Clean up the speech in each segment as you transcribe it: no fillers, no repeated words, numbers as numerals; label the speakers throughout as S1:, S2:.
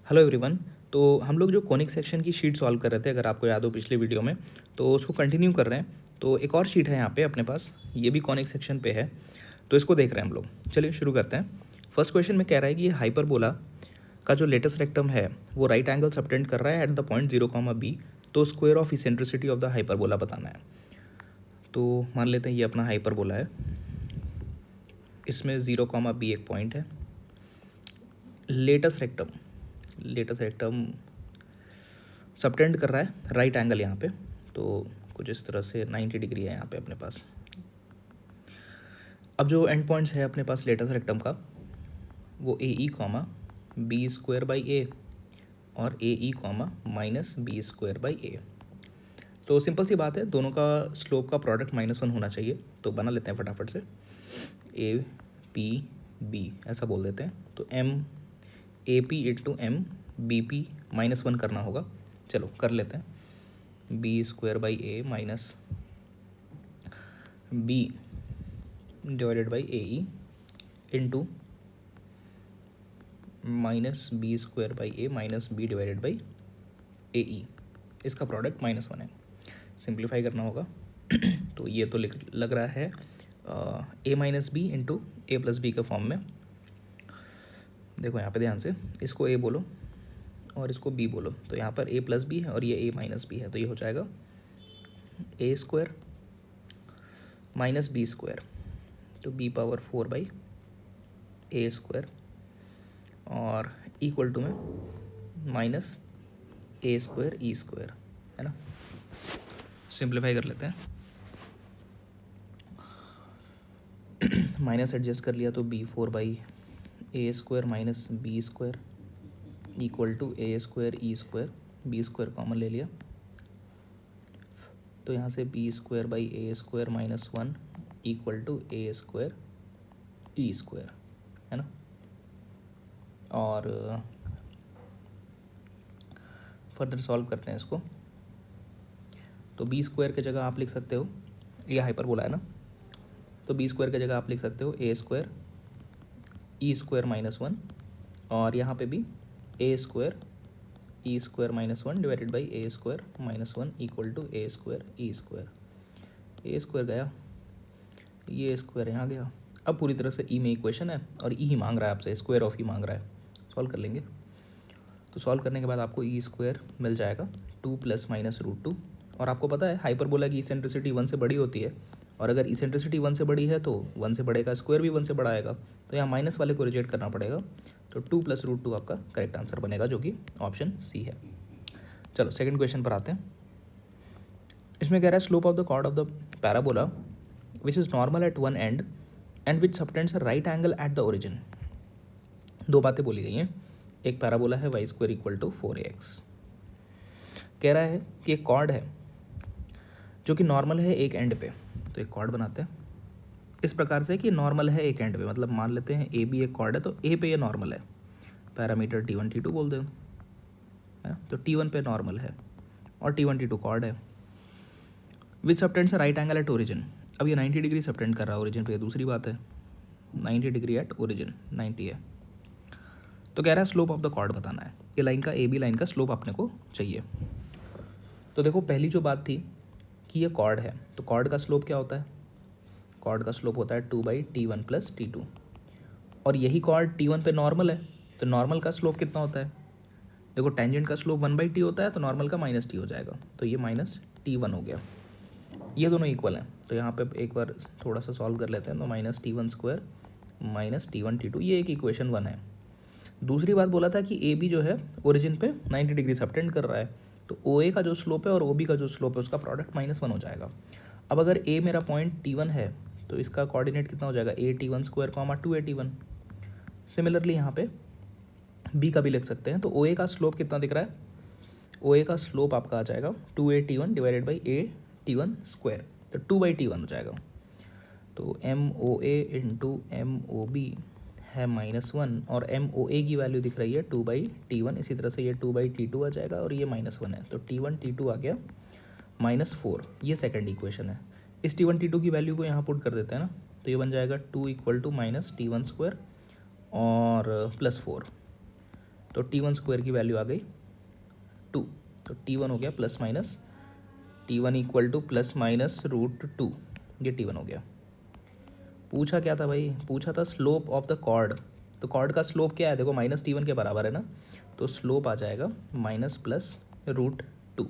S1: Hello everyone. तो हम लोग जो कॉनिक सेक्शन की शीट सॉल्व कर रहे थे, अगर आपको याद हो पिछले वीडियो में, तो उसको कंटिन्यू कर रहे हैं। तो एक और शीट है यहाँ पे अपने पास, ये भी कॉनिक सेक्शन पे है, तो इसको देख रहे हैं हम लोग। चलिए शुरू करते हैं। फर्स्ट क्वेश्चन में कह रहा है कि ये हाइपरबोला का जो लेटेस्ट रेक्टम है वो राइट एंगल सबटेंड कर रहा है एट द पॉइंट 0, B। तो square of eccentricity of the hyperbola बताना है। तो मान लेते हैं ये अपना हाइपरबोला है, इसमें 0, B एक पॉइंट है। लेटेस्ट रेक्टम सबटेंड कर रहा है राइट एंगल यहाँ पे, तो कुछ इस तरह से 90 डिग्री है यहाँ पे अपने पास। अब जो एंड पॉइंट्स है अपने पास लेटेस्ट रेक्टम का, वो AE, B² और AE, -B²। तो सिंपल सी बात है, दोनों का स्लोप का प्रोडक्ट -1 होना चाहिए। तो बना लेते हैं फटाफट से, AP, B ऐसा बोल देते हैं। तो AP/M BP -1 करना होगा। चलो कर लेते हैं। B² minus B/AE into -B² इसका प्रोडक्ट -1 है। सिंप्लीफाई करना होगा तो ये तो लग रहा है A-B इंटू A+B के फॉर्म में। देखो यहाँ पे ध्यान से, इसको A बोलो और इसको B बोलो, तो यहाँ पर A+B है और ये A-B है, तो ये हो जाएगा A² -B², तो B⁴/A² और इक्वल टू में -A²E², है ना। सिंप्लीफाई कर लेते हैं। माइनस एडजस्ट कर लिया तो B⁴/A² minus B² equal to A²E², B² common ले लिया, तो यहाँ से B²/A² -1 इक्वल टू A²E², है ना। और फर्दर सॉल्व करते हैं इसको। तो B² की जगह आप लिख सकते हो, ये हाइपरबोला है ना, तो B² की जगह आप लिख सकते हो A² E² -1 और यहाँ पे भी A² E² -1 divided by A² -1 equal to A²E²। A² गया, ये स्क्वायर यहाँ गया। अब पूरी तरह से ई में इक्वेशन है और ई ही मांग रहा है आपसे, स्क्वायर ऑफ ई मांग रहा है। सॉल्व कर लेंगे। तो सॉल्व करने के बाद आपको E² मिल जाएगा 2 + -√2। और आपको पता है हाइपरबोला की इसेंट्रिसिटी 1 से बड़ी होती है, और अगर इसेंट्रिसिटी 1 से बड़ी है तो 1 से बड़े का स्क्वायर भी 1 से बड़ा आएगा, तो यहाँ माइनस वाले को रिजेक्ट करना पड़ेगा। तो 2 + √2 आपका करेक्ट आंसर बनेगा, जो कि ऑप्शन सी है। चलो सेकंड क्वेश्चन पर आते हैं। इसमें कह रहा है slope of the chord of the parabola which is normal at one end and which subtends a right angle at the origin. दो बातें बोली गई हैं। एक पैराबोला है y² = 4ax। कह रहा है कि एक कॉर्ड है जो कि नॉर्मल है एक एंड पे। तो एक कॉर्ड बनाते हैं इस प्रकार से कि नॉर्मल है एक एंड पे, मतलब मान लेते हैं ए बी एक कॉर्ड है, तो ए पे ये नॉर्मल है, पैरामीटर T1 T2 बोल दो, है। तो T1 पे नॉर्मल है और T1 T2 कॉर्ड है। Which subtends a right angle at origin. अब ये 90 डिग्री सबटेंड कर रहा है ओरिजिन पे, ये दूसरी बात है। 90 डिग्री एट ओरिजिन 90 है। तो कह रहा है स्लोप ऑफ द कॉर्ड बताना है। ये लाइन का ए बी लाइन का स्लोप अपने को चाहिए। तो देखो पहली जो बात थी कि ये कॉर्ड है, तो कॉर्ड का स्लोप क्या होता है? कॉर्ड का स्लोप होता है 2/T1 + T2, और यही कॉर्ड T1 पे नॉर्मल है, तो नॉर्मल का स्लोप कितना होता है? देखो टेंजेंट का स्लोप 1/T होता है, तो नॉर्मल का -T हो जाएगा, तो ये -T1 हो गया। ये दोनों इक्वल हैं, तो यहाँ पे एक बार थोड़ा सा सॉल्व कर लेते हैं। तो -T1² -T1 T2, ये एक इक्वेशन 1 है। दूसरी बात बोला था कि ए बी जो है ओरिजिन पे 90 डिग्री सबटेंड कर रहा है, तो ओ ए का जो स्लोप है और ओ बी का जो स्लोप है उसका प्रोडक्ट -1 हो जाएगा। अब अगर ए मेरा पॉइंट T1 है, तो इसका कोऑर्डिनेट कितना हो जाएगा? A_T1² 2A_T1। सिमिलरली यहाँ पे बी का भी लिख सकते हैं। तो ओ ए का स्लोप कितना दिख रहा है? ओ ए का स्लोप आपका आ जाएगा 2A_T1 डिवाइडेड बाई A_T1², तो 2/T1 हो जाएगा। तो MOA इंटू MOB है -1, और MOA की वैल्यू दिख रही है 2/T1। इसी तरह से ये 2/T2 आ जाएगा और ये -1 है, तो T1 T2 आ गया -4। ये सेकंड इक्वेशन है। इस T1 T2 की वैल्यू को यहाँ पुट कर देते हैं ना, तो ये बन जाएगा 2 = -T1² और +4। तो T1 स्क्वायर की वैल्यू आ गई 2, तो T1 हो गया plus minus T1 equal to plus minus √2, ये T1 हो गया। पूछा क्या था भाई, पूछा था स्लोप ऑफ द कॉर्ड। तो कॉर्ड का स्लोप क्या है, देखो माइनस T1 के बराबर है ना, तो स्लोप आ जाएगा माइनस प्लस √2।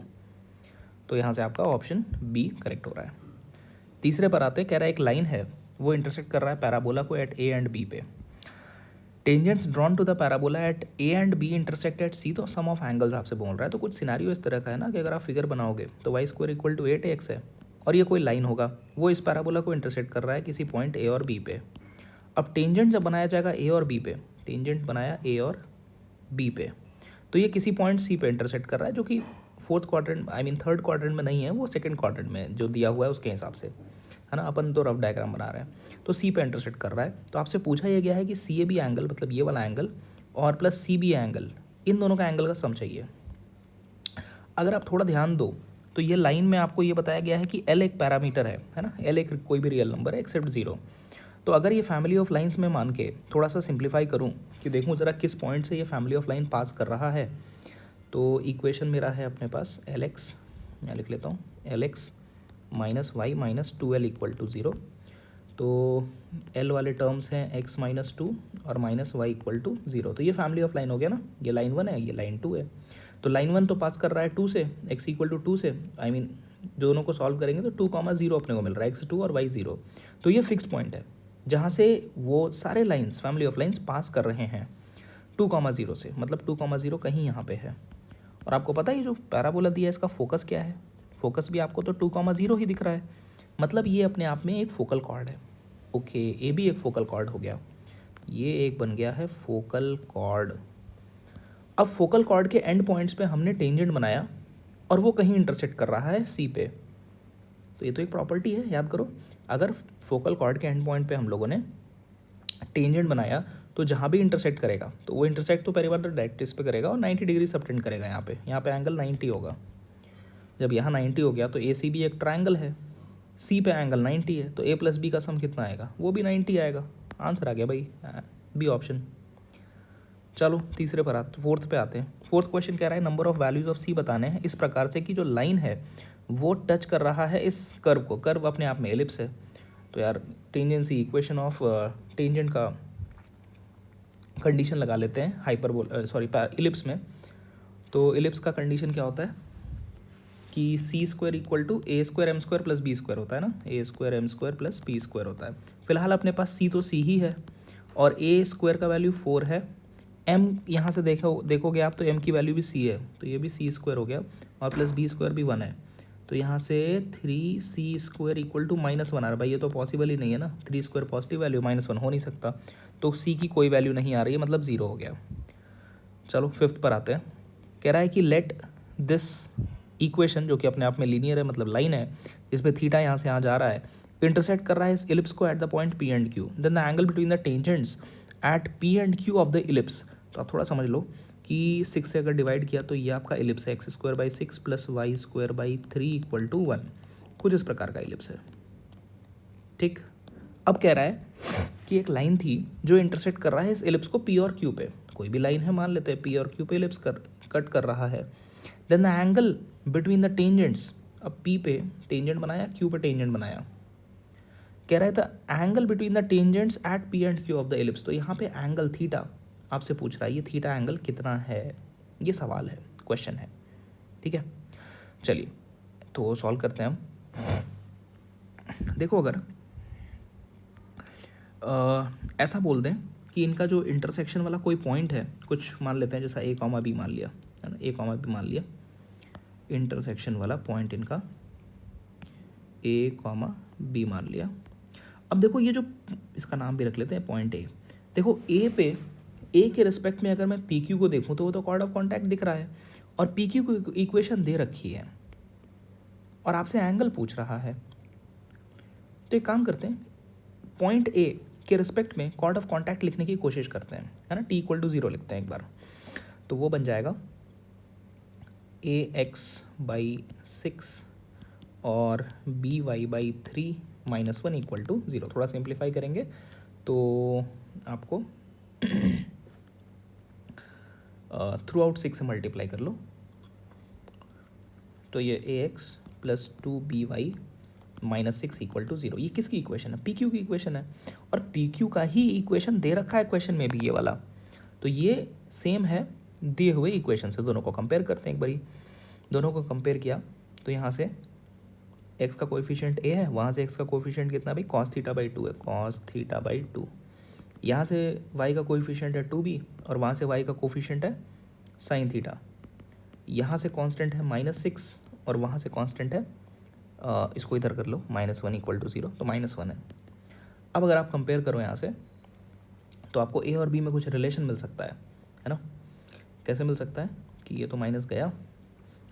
S1: तो यहाँ से आपका ऑप्शन बी करेक्ट हो रहा है। तीसरे पर आते हैं, कह रहा है एक लाइन है वो इंटरसेक्ट कर रहा है पैराबोला को एट ए एंड बी पे। Tangents drawn to the parabola at A and B intersect at C, तो सम ऑफ एंगल्स आपसे बोल रहा है। तो कुछ सिनारियो इस तरह का है ना कि अगर आप फिगर बनाओगे तो y² इक्वल टू 8x है और ये कोई लाइन होगा, वो इस पैराबोला को इंटरसेक्ट कर रहा है किसी पॉइंट ए और बी पे। अब टेंजेंट जब बनाया जाएगा ए और बी पे, टेंजेंट बनाया ए और बी पे, तो ये किसी पॉइंट सी पे इंटरसेक्ट कर रहा है जो कि फोर्थ क्वाड्रेंट थर्ड क्वाड्रेंट में नहीं है, वो सेकंड क्वाड्रेंट में जो दिया हुआ है उसके हिसाब से, है ना। अपन तो रफ डायग्राम बना रहे हैं, तो सी पे इंटरसेक्ट कर रहा है। तो आपसे पूछा यह गया है कि सी ए बी एंगल, मतलब ये वाला एंगल, और प्लस सी बी एंगल, इन दोनों का एंगल का सम चाहिए। अगर आप थोड़ा ध्यान दो तो ये लाइन में आपको ये बताया गया है कि एल एक पैरामीटर है ना, एल एक कोई भी रियल नंबर है एक्सेप्ट 0। तो अगर ये फैमिली ऑफ लाइंस में मान के थोड़ा सा सिंप्लीफाई करूँ कि देखूँ ज़रा किस पॉइंट से ये फैमिली ऑफ लाइन पास कर रहा है, तो इक्वेशन मेरा है अपने पास एल एक्स, मैं लिख लेता हूँ l x minus y minus 2l equal to 0। तो l वाले टर्म्स हैं x माइनस 2 और माइनस वाई इक्वल टू 0। तो ये फैमिली ऑफ लाइन हो गया ना, ये लाइन 1 है, ये लाइन 2 है। तो लाइन 1 तो पास कर रहा है 2 से, x इक्वल टू 2 से, दोनों को सॉल्व करेंगे तो 2,0 अपने को मिल रहा है, x2 और y 0। तो ये फिक्स्ड पॉइंट है जहाँ से वो सारे lines family of lines pass कर रहे हैं 2,0 से, मतलब 2,0 कहीं यहाँ पे है। और आपको पता है ये जो पैराबोला दिया है इसका फोकस क्या है, फोकस भी आपको तो 2,0 ही दिख रहा है, मतलब ये अपने आप में एक फोकल कॉर्ड है। ओके, ये भी एक फोकल कॉर्ड हो गया, ये एक बन गया है फोकल कॉर्ड। अब फोकल कॉर्ड के एंड पॉइंट्स पे हमने टेंजेंट बनाया और वो कहीं इंटरसेक्ट कर रहा है सी पे। तो ये तो एक प्रॉपर्टी है, याद करो, अगर फोकल कॉर्ड के एंड पॉइंट पे हम लोगों ने टेंजेंट बनाया तो जहाँ भी इंटरसेक्ट करेगा तो वो इंटरसेक्ट तो पहली बार तो डायरेक्ट इस पे करेगा और 90 डिग्री सबटेंड करेगा यहाँ पे एंगल 90 होगा। जब यहाँ 90 हो गया तो ए सी भी एक ट्रायंगल है, सी पे एंगल 90 है, तो ए प्लस बी का सम कितना आएगा, वो भी 90 आएगा। आंसर आ गया भाई, बी ऑप्शन। चलो तीसरे पर फोर्थ पे आते हैं। फोर्थ क्वेश्चन कह रहा है नंबर ऑफ वैल्यूज ऑफ सी बताने हैं इस प्रकार से कि जो लाइन है वो टच कर रहा है इस कर्व को, कर्व अपने आप में एलिप्स है। तो यार टेंजेंसी इक्वेशन ऑफ टेंजेंट का कंडीशन लगा लेते हैं इलिप्स में। तो इलिप्स का कंडीशन क्या होता है कि c² equal to a² m² plus b² होता है ना, a² m² प्लस b² होता है। फिलहाल अपने पास c तो c ही है और a² का वैल्यू 4 है, m यहाँ से देखोगे आप तो m की वैल्यू भी c है, तो ये भी c² हो गया और प्लस b² भी 1 है। तो यहाँ से 3c² इक्वल टू -1 आ रहा है। भाई ये तो पॉसिबल ही नहीं है ना, 3² पॉजिटिव वैल्यू -1 हो नहीं सकता, तो c की कोई वैल्यू नहीं आ रही है, मतलब 0 हो गया। चलो फिफ्थ पर आते हैं। कह रहा है कि लेट दिस इक्वेशन, जो कि अपने आप में लीनियर है, मतलब लाइन है जिसमें थीटा यहाँ से यहाँ जा रहा है, इंटरसेक्ट कर रहा है इस इलिप्स को at the point p and q, then the angle between the tangents at p and q of the ellipse. तो आप थोड़ा समझ लो कि 6 से अगर डिवाइड किया तो ये आपका इलिप्स है, x² / 6 plus y² / 3 equal to 1, कुछ इस प्रकार का इलिप्स है। ठीक, अब कह रहा है कि एक लाइन थी जो इंटरसेक्ट कर रहा है इस इलिप्स को पी और क्यू पे, कोई भी लाइन है मान लेते हैं, पी और क्यू पे इलिप्स कट कर रहा है। Then the angle between the tangents, अब पी पे टेंजेंट बनाया, क्यू पे टेंजेंट बनाया, कह रहा है the angle between the tangents at p and q of the ellipse. तो यहाँ पे एंगल थीटा आपसे पूछ रहा है, ये थीटा एंगल कितना है, ये सवाल है, क्वेश्चन है। ठीक है, चलिए तो सॉल्व करते हैं हम। देखो अगर ऐसा बोल दें कि इनका जो इंटरसेक्शन वाला कोई पॉइंट है, कुछ मान लेते हैं जैसा a, b मान लिया, है ना, a, b मान लिया, इंटरसेक्शन वाला पॉइंट इनका a, b मान लिया। अब देखो ये जो, इसका नाम भी रख लेते हैं पॉइंट a। देखो a के रिस्पेक्ट में अगर मैं pq को देखूं तो वो तो कॉर्ड ऑफ कॉन्टैक्ट दिख रहा है और pq को इक्वेशन दे रखी है और आपसे एंगल पूछ रहा है। तो एक काम करते हैं, पॉइंट a के रिस्पेक्ट में कॉर्ड ऑफ कॉन्टैक्ट लिखने की कोशिश करते हैं, है ना, t = 0 लिखते हैं एक बार, तो वो बन जाएगा ax/6 और by/3 -1 इक्वल टू 0। थोड़ा सिंप्लीफाई करेंगे तो आपको थ्रू आउट 6 से मल्टीप्लाई कर लो, तो ये A X plus 2by minus 6 equal to 0। ये किसकी इक्वेशन है? पी क्यू की इक्वेशन है, और पी क्यू का ही इक्वेशन दे रखा है क्वेश्चन में भी, ये वाला। तो ये सेम है दिए हुए इक्वेशन से। दोनों को कंपेयर करते हैं एक बारी। दोनों को कंपेयर किया तो यहाँ से x का कोएफिशिएंट a है, वहाँ से x का कोएफिशिएंट कितना भाई? cos थीटा बाई 2 है, cos थीटा बाई 2। यहाँ से y का कोएफिशिएंट है 2b, और वहाँ से y का कोएफिशिएंट है sin थीटा। यहाँ से कांस्टेंट है -6, और वहाँ से कांस्टेंट है इसको इधर कर लो, -1 इक्वल टू 0, तो -1 है। अब अगर आप कंपेयर करो यहाँ से, तो आपको a और b में कुछ रिलेशन मिल सकता है ना? कैसे मिल सकता है कि ये तो माइनस गया,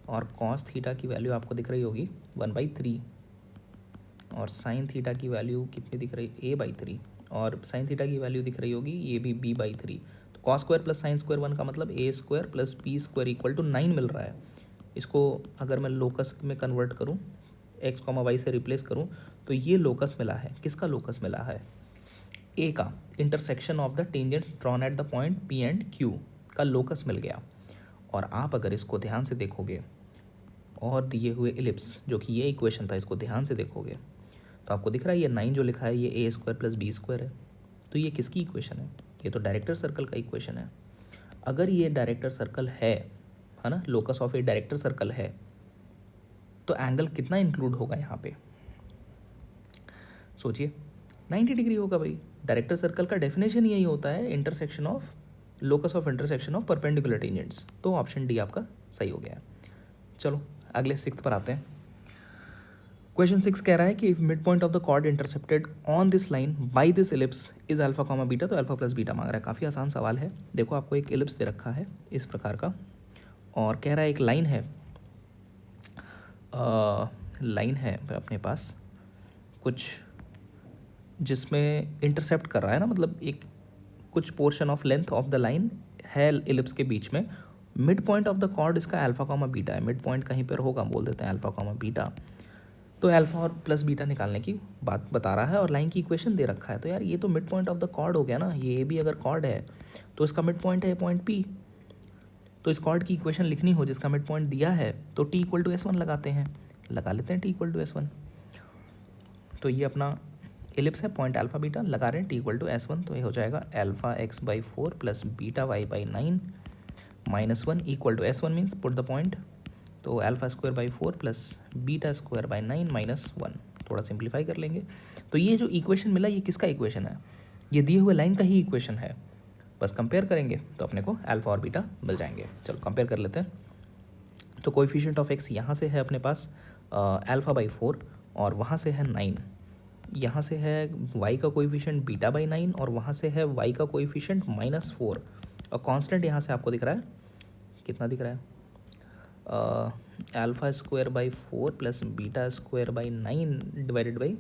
S1: और cos थीटा की वैल्यू आपको दिख रही होगी 1/3, और sin थीटा की वैल्यू कितनी दिख रही? a/3, और sin थीटा की वैल्यू दिख रही होगी ये भी b/3। तो cos square plus sine square 1 का मतलब a square plus b square equal to 9 मिल रहा है। इसको अगर मैं लोकस में कन्वर्ट करूँ, x, y से रिप्लेस करूँ, तो ये लोकस मिला है। किसका लोकस मिला है? a का, intersection of the tangents drawn at the point p and q का लोकस मिल गया। और आप अगर इसको ध्यान से देखोगे और दिए हुए इलिप्स, जो कि ये इक्वेशन था, इसको ध्यान से देखोगे तो आपको दिख रहा है ये 9 जो लिखा है ये a square plus b square है। तो ये किसकी इक्वेशन है? ये तो डायरेक्टर सर्कल का इक्वेशन है। अगर ये डायरेक्टर सर्कल है ना, locus of A director circle है, तो एंगल कितना इंक्लूड होगा यहाँ पे? सोचिए, 90 डिग्री होगा भाई। डायरेक्टर सर्कल का डेफिनेशन यही होता है, intersection of, locus of intersection of perpendicular tangents. तो ऑप्शन डी आपका सही हो गया है। चलो अगले 6 पर आते हैं। क्वेश्चन 6 कह रहा है कि if mid point of the chord intercepted on this line by this ellipse is alpha comma beta, तो अल्फा प्लस बीटा मांग रहा है। काफ़ी आसान सवाल है। देखो आपको एक इलिप्स दे रखा है इस प्रकार का, और कह रहा है एक लाइन है, लाइन है अपने पास कुछ, जिसमें इंटरसेप्ट कर रहा है ना, मतलब एक कुछ portion of length of the line है इलिप्स के बीच में। Mid point of the chord इसका अल्फा कॉमा बीटा है। मिड पॉइंट कहीं पर होगा, बोल देते हैं अल्फा कॉमा बीटा। तो अल्फा और प्लस बीटा निकालने की बात बता रहा है, और लाइन की इक्वेशन दे रखा है। तो यार ये तो mid point of the chord हो गया ना, ये भी अगर कॉर्ड है तो इसका मिड पॉइंट है पॉइंट पी। तो इस कॉर्ड की इक्वेशन लिखनी हो जिसका मिड पॉइंट दिया है, तो टी इक्वल टू S1 लगाते हैं, लगा लेते हैं टी इक्वल टू S1। तो ये अपना एलिप्स है, पॉइंट अल्फा बीटा लगा रहे हैं, टी इक्वल टू S1। तो ये हो जाएगा alpha x/4 plus beta y/9 -1 equal to S1 means put the point. तो alpha square by 4 plus beta square by 9 -1। थोड़ा सिंप्लीफाई कर लेंगे। तो ये जो इक्वेशन मिला ये किसका इक्वेशन है? ये दिए हुए लाइन का ही इक्वेशन है। बस कंपेयर करेंगे तो अपने को अल्फा और बीटा मिल जाएंगे। चलो कंपेयर कर लेते हैं। तो कोएफिशिएंट ऑफ x यहाँ से है अपने पास अल्फा बाई 4, और वहाँ से है 9। यहाँ से है y का कोएफिशिएंट बीटा बाई 9, और वहाँ से है y का कोएफिशिएंट -4, और कांस्टेंट यहाँ से आपको दिख रहा है, कितना दिख रहा है? Alpha square by 4 plus beta square by 9 divided by,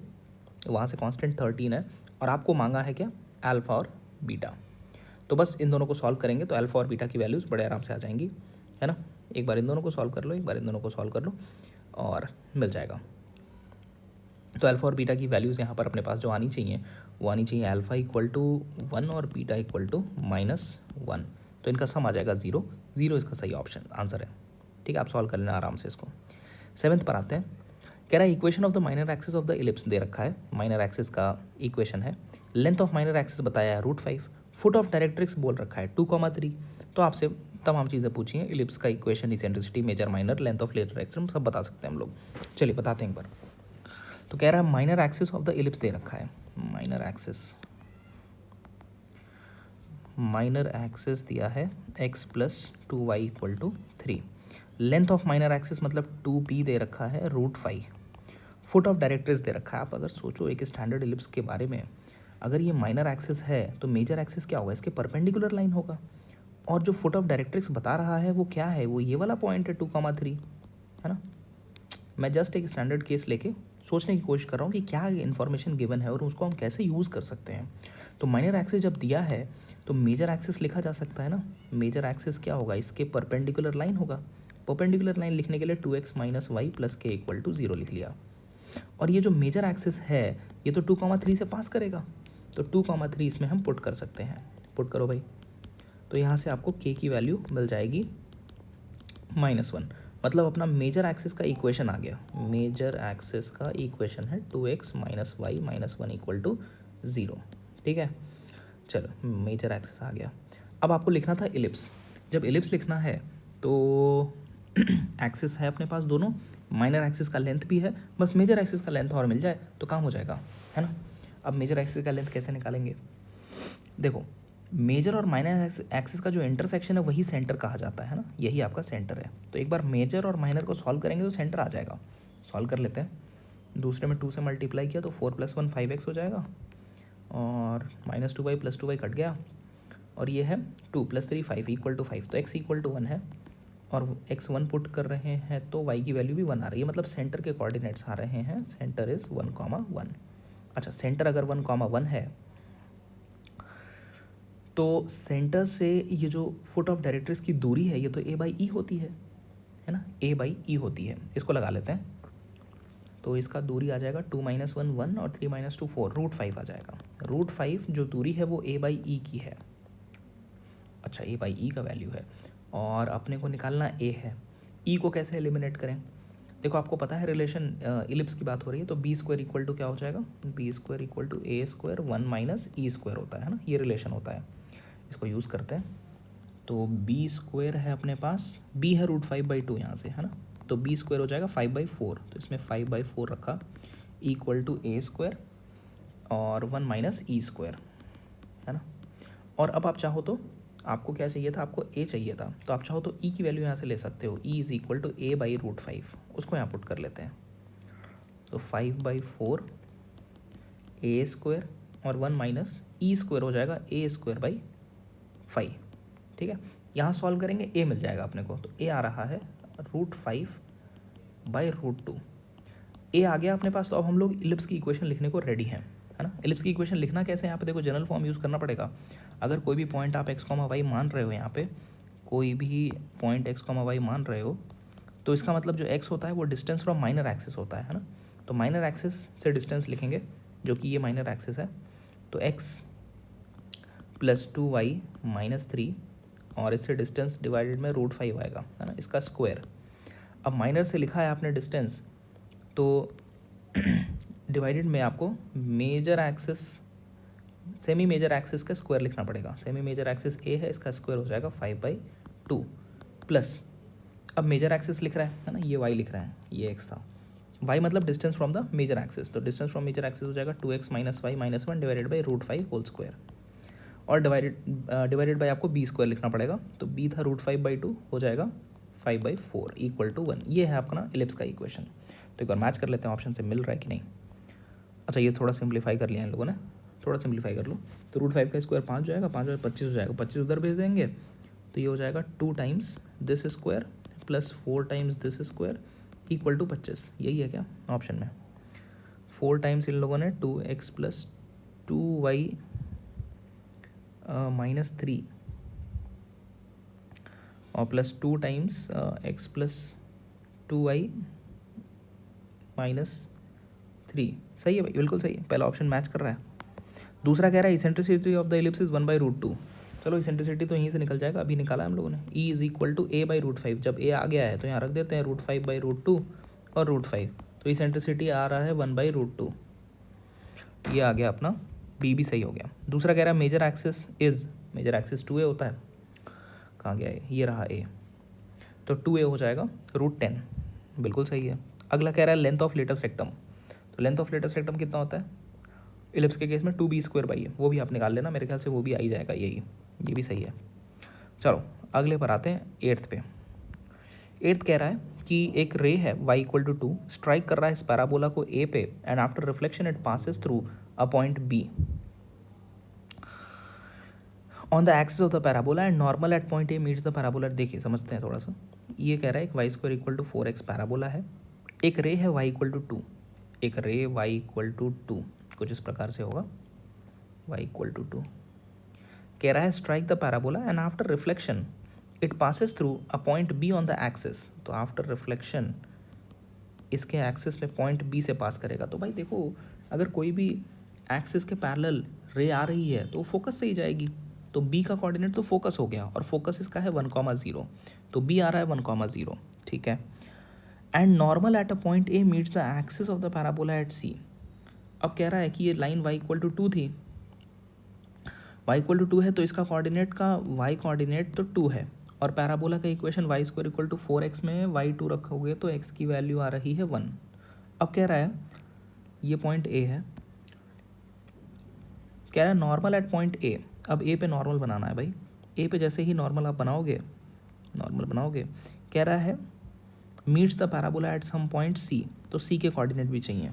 S1: वहाँ से कांस्टेंट 13 है, और आपको मांगा है क्या? अल्फा और बीटा। तो बस इन दोनों को सॉल्व करेंगे तो अल्फा और बीटा की वैल्यूज़ बड़े आराम से आ जाएंगी, है ना? एक बार इन दोनों को सॉल्व कर लो, एक बार इन दोनों को सॉल्व कर लो, और मिल जाएगा। तो अल्फा और बीटा की वैल्यूज़ यहाँ पर अपने पास जो आनी चाहिए वो आनी चाहिए अल्फा इक्वल टू 1 और बीटा इक्वल टू -1। तो इनका सम आ जाएगा 0। 0 इसका सही ऑप्शन आंसर है। ठीक है, आप सॉल्व कर लेना आराम से इसको। 7th पर आते हैं। कह रहा है equation of the minor axis of the ellipse दे रखा है। माइनर एक्सिस का इक्वेशन है, लेंथ ऑफ माइनर एक्सिस बताया है √5, फुट ऑफ डायरेक्ट्रिक्स बोल रखा है 2,3। तो आपसे तमाम चीज़ें पूछी हैं, इलिप्स का equation, eccentricity, major, minor, length of letter axis सब बता सकते हैं हम लोग। चलिए बताते हैं एक बार। तो कह रहा है minor axis of the ellipse दे रखा है। माइनर एक्सिस दिया है x + 2y = 3। Length of minor axis मतलब 2b दे रखा है √5। फुट ऑफ डायरेक्ट्रिक्स दे रखा है। आप अगर सोचो एक स्टैंडर्ड इलिप्स के बारे में, अगर ये माइनर एक्सिस है तो मेजर एक्सिस क्या होगा? इसके परपेंडिकुलर लाइन होगा। और जो फुट ऑफ डायरेक्ट्रिक्स बता रहा है वो क्या है? वो ये वाला पॉइंट है 2,3, है ना? मैं जस्ट एक स्टैंडर्ड केस लेके सोचने की कोशिश कर रहा हूँ कि क्या इन्फॉर्मेशन गिवन है और उसको हम कैसे यूज़ कर सकते हैं। तो माइनर एक्सिस जब दिया है तो मेजर एक्सिस लिखा जा सकता है ना। मेजर एक्सिस क्या होगा? इसके परपेंडिकुलर लाइन होगा। परपेंडिकुलर लाइन लिखने के लिए 2x - y + k = 0 लिख लिया। और ये जो मेजर एक्सिस है ये तो 2,3 से पास करेगा, तो 2,3 इसमें हम पुट कर सकते हैं। पुट करो भाई, तो यहाँ से आपको k की वैल्यू मिल जाएगी -1। मतलब अपना मेजर एक्सिस का इक्वेशन आ गया। मेजर एक्सिस का इक्वेशन है 2x - y - 1 = 0। ठीक है, चलो मेजर एक्सिस आ गया। अब आपको लिखना था इलिप्स। जब इलिप्स लिखना है तो एक्सिस है अपने पास दोनों, माइनर एक्सिस का लेंथ भी है, बस मेजर एक्सिस का लेंथ और मिल जाए तो काम हो जाएगा, है ना। अब मेजर एक्सिस का लेंथ कैसे निकालेंगे? देखो, मेजर और माइनर एक्सिस का जो इंटरसेक्शन है वही सेंटर कहा जाता है ना, यही आपका सेंटर है। तो एक बार मेजर और माइनर को सॉल्व करेंगे तो सेंटर आ जाएगा। सॉल्व कर लेते हैं। दूसरे में 2 से मल्टीप्लाई किया तो 4 + 1 5x हो जाएगा, और -2y + 2y कट गया, और ये है 2 + 3 5 = 5। तो x = 1 है, और x 1 पुट कर रहे हैं तो y की वैल्यू भी 1 आ रही है। मतलब सेंटर के कोऑर्डिनेट्स आ रहे हैं, सेंटर इज़ 1, 1। अच्छा, सेंटर अगर 1, 1 है तो सेंटर से ये जो फुट ऑफ डायरेक्ट्रिक्स की दूरी है ये तो a/e होती है ना, a/e होती है। इसको लगा लेते हैं। तो इसका दूरी आ जाएगा 2 - 1 1 और 3 - 2 4, √5 आ जाएगा। √5 जो दूरी है वो a/e की है। अच्छा, a/e का वैल्यू है, और अपने को निकालना a है। e को कैसे एलिमिनेट करें? देखो, आपको पता है रिलेशन, इलिप्स की बात हो रही है, तो b² = क्या हो जाएगा? b² = a² 1 - e² होता है ना, ये रिलेशन होता है। इसको यूज़ करते हैं। तो b² है अपने पास, b है √5/2 यहाँ से, है ना। तो b² हो जाएगा 5/4। तो इसमें 5/4 रखा, = a² और 1 - e², है ना। और अब आप चाहो तो, आपको क्या चाहिए था? आपको a चाहिए था, तो आप चाहो तो e की वैल्यू यहाँ से ले सकते हो। e = a/√5, उसको यहाँ पुट कर लेते हैं। तो 5/4 a² और 1 - e² हो जाएगा a²/5। ठीक है, यहाँ सॉल्व करेंगे a मिल जाएगा अपने को। तो a आ रहा है √5/√2। a आ गया अपने पास। तो अब हम लोग इलिप्स की इक्वेशन लिखने को रेडी हैं, है ना। इलिप्स की इक्वेशन लिखना कैसे है? यहाँ पे देखो, जनरल फॉर्म यूज़ करना पड़ेगा। अगर कोई भी पॉइंट आप x, y मान रहे हो, यहाँ पे कोई भी पॉइंट x, y मान रहे हो, तो इसका मतलब जो x होता है वो डिस्टेंस फ्रॉम माइनर एक्सिस होता है ना। तो माइनर एक्सिस से डिस्टेंस लिखेंगे, जो कि ये माइनर एक्सिस है। तो x + 2y - 3, और इससे डिस्टेंस डिवाइडेड में √5 आएगा, है ना, इसका स्क्वायर। अब माइनर से लिखा है आपने डिस्टेंस, तो डिवाइडेड में आपको major axis, semi major axis का स्क्वायर लिखना पड़ेगा। सेमी मेजर एक्सिस a है, इसका स्क्वायर हो जाएगा 5/2 प्लस, अब मेजर एक्सिस लिख रहा है ना, ये y लिख रहा है, ये x था। y मतलब distance from the major axis, तो डिस्टेंस फ्रॉम मेजर एक्सिस हो जाएगा 2x - y - 1 divided by √5 whole square, और डिवाइडेड बाई आपको b² लिखना पड़ेगा। तो b था √5/2, हो जाएगा 5/4 = 1। ये है अपना इलिप्स का इक्वेशन। तो एक बार मैच कर लेते हैं ऑप्शन से मिल रहा है कि नहीं। अच्छा, ये थोड़ा सिंप्लीफाई कर लिया इन लोगों ने, थोड़ा सिंप्लीफाई कर लो। तो √5 का स्क्वायर 5 हो जाएगा, 5 और 25 हो जाएगा, 25 उधर भेज देंगे, तो ये हो जाएगा 2 times this square plus 4 times this square = 25। यही है क्या ऑप्शन में? 4 टाइम्स इन लोगों ने 2x + 2y - 3 और प्लस 2 टाइम्स x + 2y - 3। सही है भाई, बिल्कुल सही है, पहला ऑप्शन मैच कर रहा है। दूसरा कह रहा है eccentricity of the ellipse is 1/√2। चलो, इसेंट्रिसिटी तो यहीं से निकल जाएगा, अभी निकाला हम लोगों ने। e = a/√5। जब a आ गया है तो यहाँ रख देते हैं √5/√2 और √5, तो इसेंट्रिसिटी आ रहा है 1/√2। ये आ गया अपना, b भी सही हो गया। दूसरा कह रहा है major axis is, major axis 2a होता है, कहाँ गया ये रहा a, तो 2a हो जाएगा √10, बिल्कुल सही है। अगला कह रहा है लेंथ ऑफ लेटस्ट रेक्टम। तो लेंथ ऑफ लेटस्ट रेक्टम कितना होता है? इलिप्स के केस में 2b² है, वो भी आप निकाल लेना, मेरे ख्याल से वो भी आ ही जाएगा, यही, ये भी सही है। चलो अगले पर आते हैं, 8th पे। 8th कह रहा है कि एक रे है y = 2, स्ट्राइक कर रहा है इस पैराबोला को a पे, and after reflection it passes through a point b on the axis of the parabola and normal eight point a meets the parabola. देखिए, समझते हैं थोड़ा सा। ये कह रहा है एक y² = 4x पैराबोला है, एक रे है y = 2, एक रे y = 2, कुछ इस प्रकार से होगा, y = 2। कह रहा है strike the parabola and after reflection it passes through a point b on the axis. तो आफ्टर रिफ्लेक्शन इसके एक्सिस में पॉइंट b से पास करेगा। तो भाई देखो, अगर कोई भी एक्सिस के पैरेलल रे आ रही है तो वो फोकस से ही जाएगी, तो बी का कोऑर्डिनेट तो फोकस हो गया, और फोकस इसका है 1,0, तो बी आ रहा है 1,0, ठीक है। And normal at a point A meets the axis of the parabola at C. अब कह रहा है कि ये लाइन y इक्वल टू 2 थी, y इक्वल टू 2 है, तो इसका कोऑर्डिनेट का y कोऑर्डिनेट तो 2 है, और पैराबोला का equation y square equal to 4x में y2 रखोगे तो x की वैल्यू आ रही है 1। अब कह रहा है ये पॉइंट ए है, कह रहा है नॉर्मल एट पॉइंट ए। अब ए पे नॉर्मल बनाना है भाई, ए पे जैसे ही नॉर्मल आप बनाओगे, नॉर्मल बनाओगे, कह रहा है meets the parabola at some point C, तो सी के कोऑर्डिनेट भी चाहिए,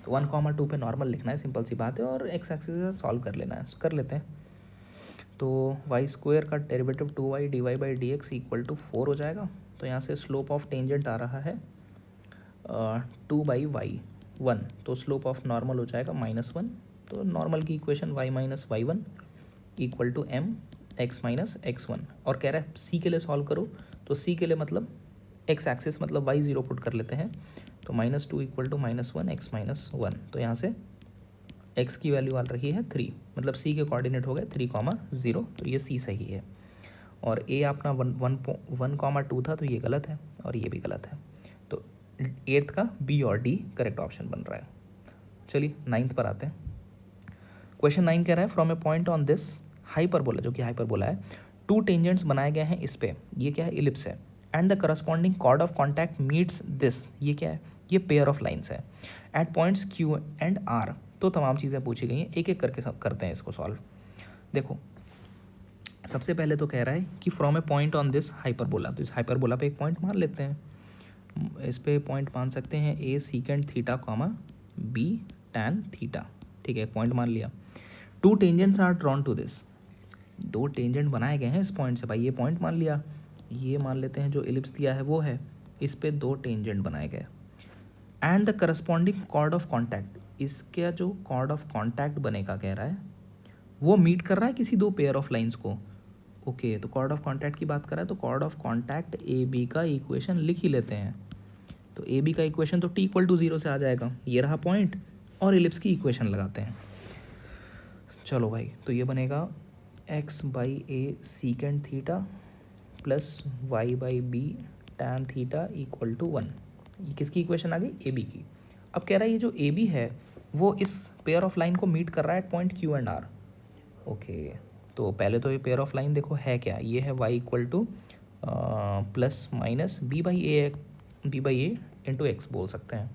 S1: तो 1,2 पे नॉर्मल लिखना है, सिंपल सी बात है, और एक्स एक्सिस का सॉल्व कर लेना है, कर लेते हैं। तो वाई स्क्वायर का derivative 2y dy by d x equal to 4 हो जाएगा। तो यहाँ से स्लोप ऑफ टेंजेंट आ रहा है 2/y1, तो स्लोप ऑफ नॉर्मल हो जाएगा -1। तो नॉर्मल की equation y minus y1 equal to m x minus x1, और कह रहा है c के लिए सॉल्व करो, तो c के लिए मतलब x एक्सिस मतलब y0 पुट कर लेते हैं, तो -2 इक्वल टू -1 x माइनस 1, तो यहाँ से x की वैल्यू आ रही है 3, मतलब c के कोऑर्डिनेट हो गए 3,0, तो ये c सही है। और a अपना 1,2 था, तो ये गलत है और ये भी गलत है, तो 8th का b और d करेक्ट ऑप्शन बन रहा है। चलिए 9th पर आते हैं। क्वेश्चन 9 कह रहा है from A point on this hyperbola, जो कि हाइपरबोला है, 2 टेंजेंट्स बनाए गए हैं इस पे, ये क्या है, इलिप्स है, and the corresponding chord of contact meets this, ये क्या है, ये पेयर ऑफ लाइन्स है, at points q and r. तो तमाम चीज़ें पूछी गई हैं, एक एक करके सब करते हैं इसको सॉल्व। देखो सबसे पहले तो कह रहा है कि from A point on this hyperbola, तो इस हाइपरबोला पे एक पॉइंट मान लेते हैं, इस पे पॉइंट मान सकते हैं a secant theta comma b tan theta, ठीक है, एक पॉइंट मान लिया। 2 tangents are drawn to this, 2 tangent बनाए गए हैं इस पॉइंट से, भाई ये पॉइंट मान लिया, ये मान लेते हैं जो इलिप्स दिया है वो है, इस पे 2 टेंजेंट बनाए गए, and the corresponding chord of contact, इसका जो कॉर्ड ऑफ कॉन्टैक्ट बनेगा कह रहा है वो मीट कर रहा है किसी 2 पेयर ऑफ लाइंस को। ओके, तो कॉर्ड ऑफ कॉन्टैक्ट की बात कर रहा है, तो chord of contact a b का इक्वेशन लिख ही लेते हैं। तो ए बी का इक्वेशन तो t इक्वल टू 0 से आ जाएगा, ये रहा पॉइंट, और इलिप्स की इक्वेशन लगाते हैं। चलो भाई, तो ये बनेगा x by a secant theta plus y by b tan theta equal to 1, ये किसकी इक्वेशन आ गई, ए बी की। अब कह रहा है ये जो ए बी है वो इस पेयर ऑफ लाइन को मीट कर रहा है at point q and r. Okay, तो पहले तो ये पेयर ऑफ लाइन देखो है क्या, ये है y equal to plus minus b by a into x बोल सकते हैं।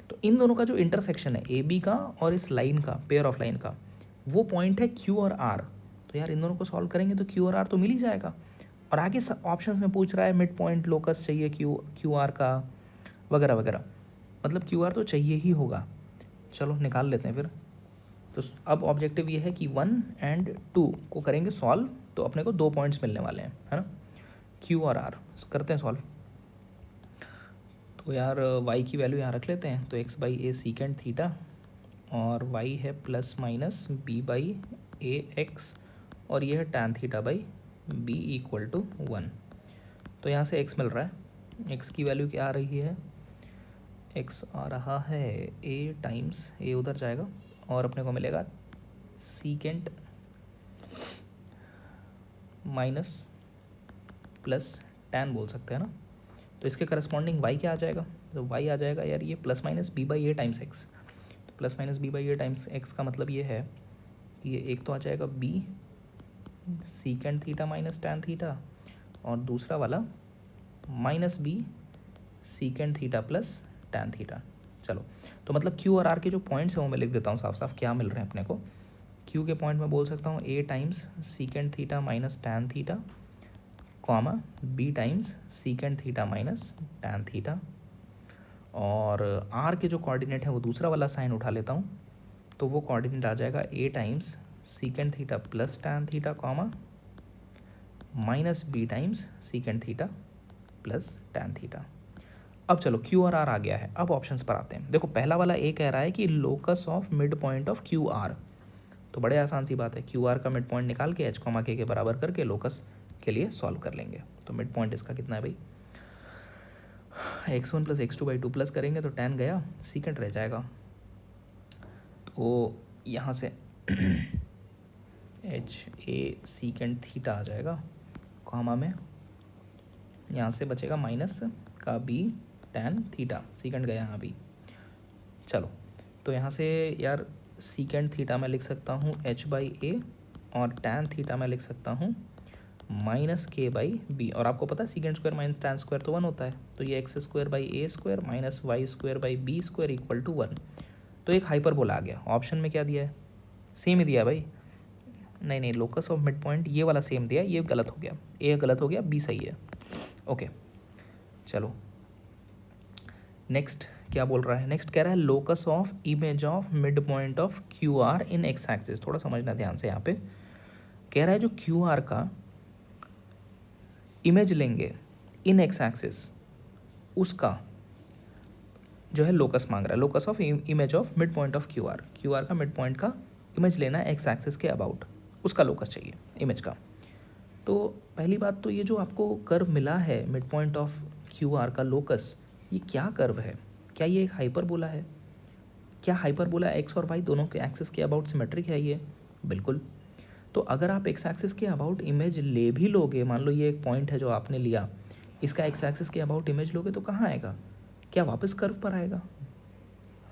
S1: तो इन दोनों का जो इंटरसेक्शन है ए बी का और इस लाइन का, पेयर ऑफ लाइन का, वो पॉइंट है क्यू और आर। तो यार इन दोनों को सॉल्व करेंगे तो क्यू और आर तो मिल ही जाएगा, और आगे ऑप्शंस में पूछ रहा है मिड पॉइंट लोकस चाहिए क्यू आर का वगैरह वगैरह, मतलब क्यू आर तो चाहिए ही होगा। चलो निकाल लेते हैं फिर। तो अब ऑब्जेक्टिव ये है कि 1 एंड 2 को करेंगे सॉल्व, तो अपने को 2 पॉइंट्स मिलने वाले हैं, है ना, क्यू और आर। करते हैं सॉल्व। तो यार y की वैल्यू यहाँ रख लेते हैं, तो x by a secant theta, और y है plus minus b by a x, और ये है tan theta by b equal to 1। तो यहाँ से x मिल रहा है, x की वैल्यू क्या आ रही है, x आ रहा है a टाइम्स a उधर जाएगा, और अपने को मिलेगा सीकेंट माइनस प्लस टैन बोल सकते हैं ना। तो इसके करस्पॉन्डिंग y क्या आ जाएगा, तो y आ जाएगा यार ये plus minus b by a times x. तो plus minus b by a times x का मतलब ये है कि ये एक तो आ जाएगा b secant theta minus tan theta, और दूसरा वाला minus b secant theta plus tan theta. चलो, तो मतलब q और r के जो पॉइंट्स हैं वो मैं लिख देता हूँ साफ साफ, क्या मिल रहे हैं अपने को। q के पॉइंट में बोल सकता हूँ a times सीकेंड theta minus tan theta, comma b times सीकेंड theta minus tan theta, और r के जो कोऑर्डिनेट है वो दूसरा वाला साइन उठा लेता हूँ, तो वो कोऑर्डिनेट आ जाएगा a times सीकेंड theta plus tan theta, comma minus b times सीकेंड theta plus tan theta. अब चलो क्यू और आर आ गया है, अब ऑप्शंस पर आते हैं। देखो पहला वाला ए कह रहा है कि locus of mid point of q are, तो बड़े आसान सी बात है, क्यू आर का मिड पॉइंट निकाल के एच कॉमा के बराबर करके लोकस के लिए सॉल्व कर लेंगे। तो मिड पॉइंट इसका कितना है भाई, x1 plus x2 by 2 plus करेंगे तो टैन गया, सीकेंड रह जाएगा, तो यहाँ से एच ए सीकेंड थीटा आ जाएगा कॉमा में, यहाँ से बचेगा माइनस का बी टैन थीटा, सीकेंड गया यहाँ भी। चलो तो यहाँ से यार सीकेंड थीटा मैं लिख सकता हूँ एच बाई ए और टैन थीटा मैं लिख सकता हूँ माइनस के बाई बी। और आपको पता है secant square minus tan square तो 1 होता है, तो ये x square by a square minus y square by b square equal to 1। तो एक हाइपरबोला आ गया। ऑप्शन में क्या दिया है? सेम ही दिया भाई। नहीं, लोकस ऑफ मिड पॉइंट ये वाला सेम दिया, ये गलत हो गया, ए गलत हो गया, बी सही है। ओके चलो नेक्स्ट क्या बोल रहा है? नेक्स्ट कह रहा है locus of image of mid point of q r in x axis. थोड़ा समझना ध्यान से, यहाँ पे कह रहा है जो क्यू आर का इमेज लेंगे इन एक्स एक्सिस उसका जो है लोकस मांग रहा है। Locus of image of mid point of q are का मिड पॉइंट का इमेज लेना है एक्स एक्सिस के अबाउट, उसका लोकस चाहिए इमेज का। तो पहली बात तो ये जो आपको कर्व मिला है mid point of q are का लोकस, ये क्या कर्व है? क्या ये एक हाइपरबोला है? क्या हाइपरबोला एक्स और वाई दोनों के एक्सिस के अबाउट सिमेट्रिक है ये? बिल्कुल। तो अगर आप एक्स एक्सिस के अबाउट इमेज ले भी लोगे, मान लो ये एक पॉइंट है जो आपने लिया, इसका एक्स एक्सिस के अबाउट इमेज लोगे तो कहाँ आएगा? क्या वापस कर्व पर आएगा?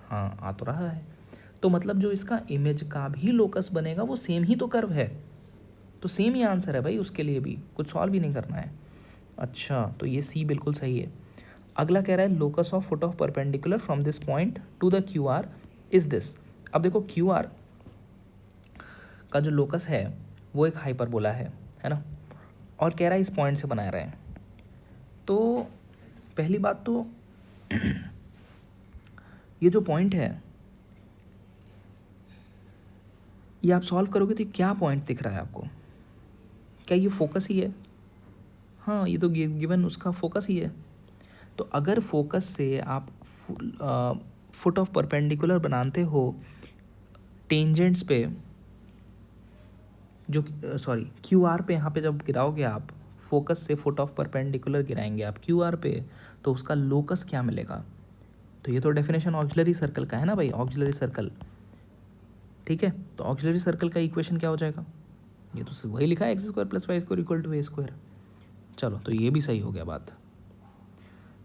S1: हाँ आ तो रहा है। तो मतलब जो इसका इमेज का भी लोकस बनेगा वो सेम ही तो कर्व है, तो सेम ही आंसर है भाई, उसके लिए भी कुछ सॉल्व भी नहीं करना है। अच्छा तो ये सी बिल्कुल सही है। अगला कह रहा है locus of foot of perpendicular from this point two the Q R is this. अब देखो क्यू आर का जो लोकस है वो एक हाइपरबोला है ना, और कह रहा है इस पॉइंट से बना रहे हैं। तो पहली बात तो ये जो पॉइंट है ये आप सॉल्व करोगे तो क्या पॉइंट दिख रहा है आपको? क्या ये फोकस ही है? हाँ ये तो गिवन उसका फोकस ही है। तो अगर फोकस से आप फुट ऑफ परपेंडिकुलर बनाते हो टेंजेंट्स पे, जो सॉरी क्यू आर पे, यहाँ पे जब गिराओगे आप फोकस से फुट ऑफ परपेंडिकुलर गिराएंगे आप क्यू आर पे, तो उसका लोकस क्या मिलेगा? तो ये तो डेफिनेशन ऑक्सिलरी सर्कल का है ना भाई, ऑक्सिलरी सर्कल। ठीक है, तो ऑक्सिलरी सर्कल का इक्वेशन क्या हो जाएगा? ये तो वही लिखा है x square plus y square equal to a square. चलो तो ये भी सही हो गया बात।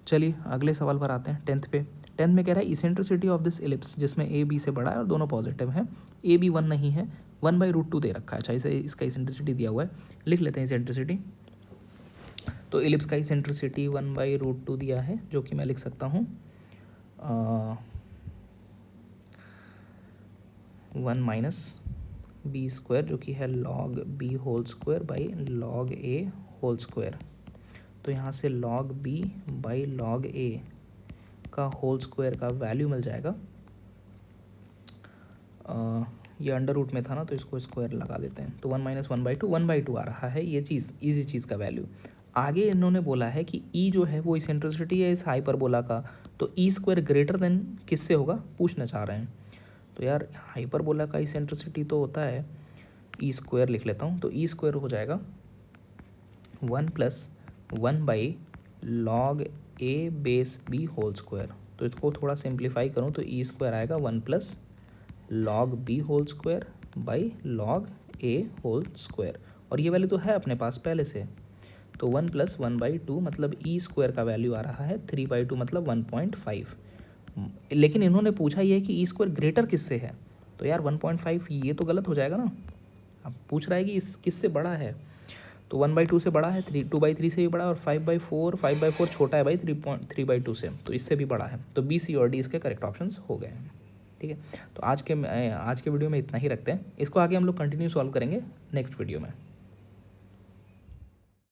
S1: चलिए अगले सवाल पर आते हैं, 10th पे। 10th में कह रहा है इसेंट्रिसिटी ऑफ दिस एलिप्स, जिसमें ए बी से बड़ा है और दोनों पॉजिटिव हैं। ए बी 1 नहीं है, 1/√2 दे रखा है। अच्छा इसे इसका इसेंट्रिसिटी दिया हुआ है, लिख लेते हैं इसेंट्रिसिटी। तो एलिप्स का इसेंट्रिसिटी 1/√2 दिया है, जो कि मैं लिख सकता हूँ 1 माइनस बी स्क्वायर, जो कि है log b whole square by log a whole square. तो यहाँ से log b by log a का होल स्क्वायर का वैल्यू मिल जाएगा। ये अंडर रूट में था ना, तो इसको स्क्वायर लगा देते हैं, तो 1 माइनस 1/2 1/2 आ रहा है ये चीज़, इजी चीज़ का वैल्यू। आगे इन्होंने बोला है कि ई जो है वो इसेंट्रिसिटी है इस हाइपरबोला का, तो ई स्क्वायर ग्रेटर देन किससे होगा पूछना चाह रहे हैं। तो यार हाइपरबोला का इसेंट्रिसिटी तो होता है ई स्क्वायर, लिख लेता हूँ। तो ई स्क्वायर हो जाएगा 1 + 1 log a base b whole square. तो इसको थोड़ा सिंप्लीफाई करूँ तो ई स्क्वायर आएगा 1 + log b whole square by log a whole square. और ये वैल्यू तो है अपने पास पहले से, तो 1 + 1/2 मतलब ई स्क्वायर का वैल्यू आ रहा है 3/2 मतलब 1.5। लेकिन इन्होंने पूछा ये है कि ई स्क्वायर ग्रेटर किससे है, तो यार 1.5 ये तो गलत हो जाएगा ना। अब पूछ रहा है कि इस किससे बड़ा है, तो 1/2 से बड़ा है, 2/3 से भी बड़ा है, और 5/4 छोटा है भाई 3/2 से, तो इससे भी बड़ा है। तो बी सी और डी इसके करेक्ट ऑप्शंस हो गए हैं। ठीक है, तो आज के वीडियो में इतना ही रखते हैं, इसको आगे हम लोग कंटिन्यू सॉल्व करेंगे नेक्स्ट वीडियो में।